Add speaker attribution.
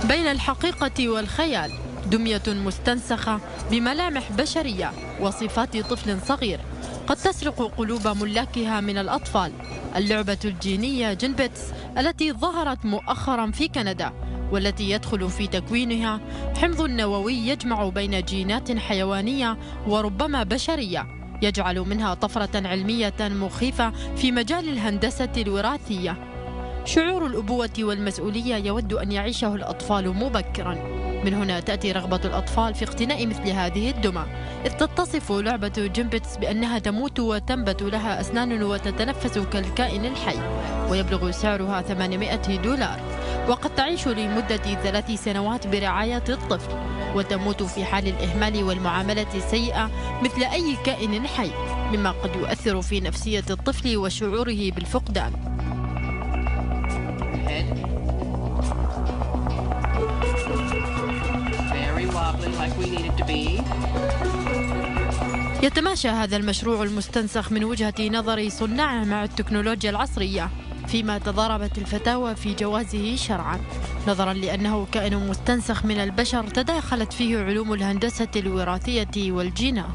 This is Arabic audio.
Speaker 1: بين الحقيقة والخيال، دمية مستنسخة بملامح بشرية وصفات طفل صغير قد تسرق قلوب ملاكها من الأطفال. اللعبة الجينية جينبيتس التي ظهرت مؤخرا في كندا، والتي يدخل في تكوينها حمض نووي يجمع بين جينات حيوانية وربما بشرية، يجعل منها طفرة علمية مخيفة في مجال الهندسة الوراثية. شعور الأبوة والمسؤولية يود أن يعيشه الأطفال مبكرا. من هنا تأتي رغبة الأطفال في اقتناء مثل هذه الدمى، إذ تتصف لعبة جينبيتس بأنها تموت وتنبت لها أسنان وتتنفس كالكائن الحي، ويبلغ سعرها $800، وقد تعيش لمدة 3 سنوات برعاية الطفل، وتموت في حال الإهمال والمعاملة السيئة مثل أي كائن حي، مما قد يؤثر في نفسية الطفل وشعوره بالفقدان. يتماشى هذا المشروع المستنسخ من وجهة نظر صناعه مع التكنولوجيا العصرية، فيما تضاربت الفتاوى في جوازه شرعا، نظرا لأنه كائن مستنسخ من البشر تداخلت فيه علوم الهندسة الوراثية والجينات.